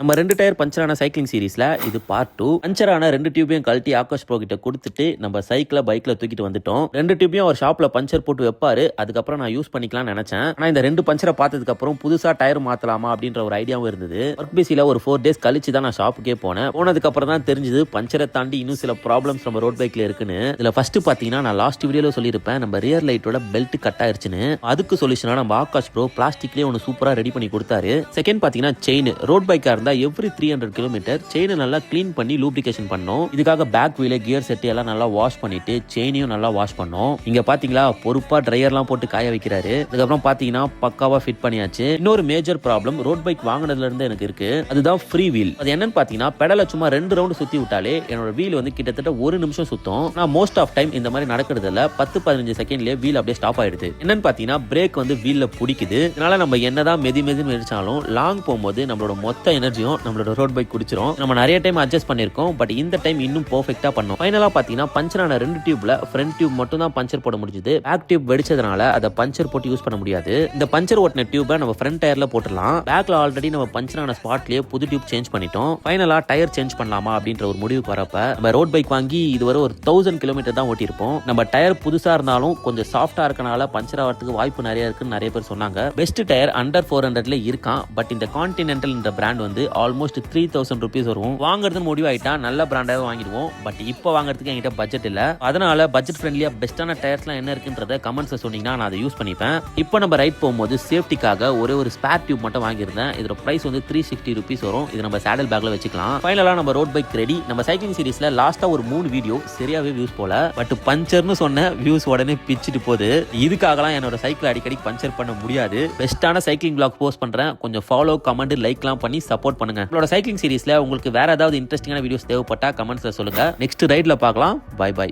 நம்ம 2 tyre பஞ்சரான cycling சீரிஸ்ல இது part 2. பஞ்சரான 2 டியூபையும் கழட்டி ஆகாஷ் ப்ரோ கிட்ட கொடுத்துட்டு நம்ம சைக்கிளை பைக்ல தூக்கிட்டு வந்துட்டோம். 2 டியூபையும் ஒரு ஷாப்ல பஞ்சர் போட்டு வைப்பாரு. அதுக்கப்புறம் நான் யூஸ் பண்ணிக்கலாம்னு நினைச்சேன். ஆனா இந்த 2 பஞ்சரை பார்த்ததுக்கு அப்புறம் புதுசா டயர் மாத்தலாமா அப்படின்ற ஒரு ஐடியாவும் இருந்தது. ஒர்க் பிஸில ஒரு 4 டேஸ் கழிச்சு தான் நான் ஷாப்புக்கே போனேன். போனதுக்கு அப்புறம் தான் தெரிஞ்சது பஞ்சரை தாண்டி இன்னும் சில ப்ராப்ளம்ஸ் நம்ம ரோட் பைக்ல இருக்குன்னு. இதுல ஃபர்ஸ்ட் பாத்தீங்கன்னா நான் லாஸ்ட் வீடியோல சொல்லியிருப்பேன் நம்ம ரியர் லைட்டோட பெல்ட் கட் ஆயிருச்சுன்னு. அதுக்கு சொல்யூஷனா நம்ம ஆகாஷ் ப்ரோ பிளாஸ்டிக்லயே ஒன்னு சூப்பரா ரெடி பண்ணி கொடுத்தாரு. செகண்ட் பாத்தீங்கன்னா செயின். ரோட் பைக்கா இருந்தா எவ்ரி 300 கிலோமீட்டர் செயினை நல்லா கிளீன் பண்ணி லூப்ரிகேஷன் பண்ணோம். இதுக்காக பேக் வீல கியர் செட் எல்லாம் நல்லா வாஷ் பண்ணிட்டு செயினையும் நல்லா வாஷ் பண்ணோம். இங்க பாத்தீங்களா பொறுப்பா ட்ரையர்லாம் போட்டு காய வைக்கிறாரு. அதுக்கப்புறம் பாத்தீங்கன்னா பக்காவா ஃபிட் பண்ணியாச்சு. இன்னொரு மேஜர் ப்ராப்ளம் ரோட் பைக் வாங்கினதுல இருந்து எனக்கு இருக்கு. அதுதான் ஃப்ரீ வீல். அது என்னன்னு பாத்தீங்கன்னா பெடலை சும்மா 2 ரவுண்ட் சுத்தி விட்டாலே என்னோட வீல் வந்து கிட்டத்தட்ட 1 நிமிஷம் சுத்தும். நான் மோஸ்ட் ஆஃப் டைம் இந்த மாதிரி நடக்கிறதுல 10-15 செகண்ட்லயே வீல் அப்படியே ஸ்டாப் ஆயிடுது. என்னன்னு பாத்தீங்கன்னா பிரேக் வந்து வீல்ல பிடிக்குது. அதனால நம்ம என்னதான் மெதுன்னு மெதிச்சாலும் லாங் போகும்போது நம்மளோட மொத்த எனர்ஜியும் நம்மளோட ரோட் பைக் குடிச்சிரும். நம்ம நிறைய டைம் அட்ஜஸ்ட் பண்ணிருக்கோம். பட் இந்த டைம் இன்னும் பெர்ஃபெக்ட்டா பண்ணோம். ஃபைனலா பாத்தீங்கன்னா பஞ்சரான 2 டியூப்ல ஃப்ரண்ட் டியூப் மட்டும் தான் பஞ்சர் போட முடிஞ்சது. பேக் டியூப் வெடிச்சதுனால அதை பஞ்சர் போட்டு யூஸ் பண்ண முடியாது. இந்த பஞ்சர் ஓட்டின டியூபை நம்ம ஃப்ரண்ட் டயர்ல போட்டுடலாம். பேக்ல ஆல்ரெடி நம்ம பஞ்சரான ஸ்பாட்லயே புது டியூப் சேஞ்ச் பண்ணிட்டோம். ஃபைனலா டயர் சேஞ்ச் பண்ணலாமா அப்படின்ற ஒரு முடிவுக்கு வரப்ப நம்ம ரோட் பைக் வாங்கி இதுவரை ஒரு 1000 கிலோமீட்டர் தான் ஓட்டிருப்போம். நம்ம டயர் புதுசா இருந்தாலும் கொஞ்சம் சாஃப்டா இருக்கனால பஞ்சர் ஆகிறதுக்கு வாய்ப்பு நிறைய இருக்குன்னு நிறைய பேர் சொன்னாங்க. பெஸ்ட் டயர் அண்டர் 400ல இருக்கான். பட் இந்த கான்டினென்டல் இந்த பிராண்ட் வந்து ஆல்மோஸ்ட் 3000 rupees வரும். வாங்குறது முடிவாயிட்டா நல்ல பிராண்டாவே வாங்கிடுவோம். பட் இப்போ வாங்குறதுக்கு என்கிட்ட பட்ஜெட் இல்ல. அதனால பட்ஜெட் ஃப்ரெண்ட்லியா பெஸ்டான டயர்ஸ்லாம் என்ன இருக்குன்றத கமெண்ட்ஸ்ல சொன்னீங்கன்னா நான் அதை யூஸ் பண்ணிப்பேன். இப்போ நம்ம ரைட் போகும்போது சேஃப்டிக்காக ஒரு ஸ்பேர் டியூப் மட்டும் வாங்கியிருந்தேன். இதோட பிரைஸ் வந்து 360 rupees வரும். இது நம்ம சேடல் பேக்ல வச்சுக்கலாம். ஃபைனலா நம்ம ரோட் பைக் ரெடி. நம்ம சைக்கிளிங் சீரிஸ்ல லாஸ்டா ஒரு 3 வீடியோ சரியாவே வியூஸ் போல. பட் பஞ்சர்னு சொன்ன வியூஸ் உடனே பிச்சுட்டு போகுது. இதுக்காகலாம் என்னோட சைக்கிள் அடிக்கடி பஞ்சர் பண்ண முடியாது. பெஸ்டான சைக்கிளிங் vlog போஸ்ட் பண்றேன். கொஞ்சம் ஃபாலோ கமெண்ட் லைக்லாம் பண்ணி சப்போர்ட் பண்ணுங்க. நம்மளோட சைக்கிளிங் சீரிஸ்ல உங்களுக்கு வேற ஏதாவது இன்ட்ரெஸ்டிங்கான வீடியோஸ் தேவைப்பட்டா கமெண்ட்ஸ்ல சொல்லுங்க. நெக்ஸ்ட் ரைட்ல பார்க்கலாம். Bye by.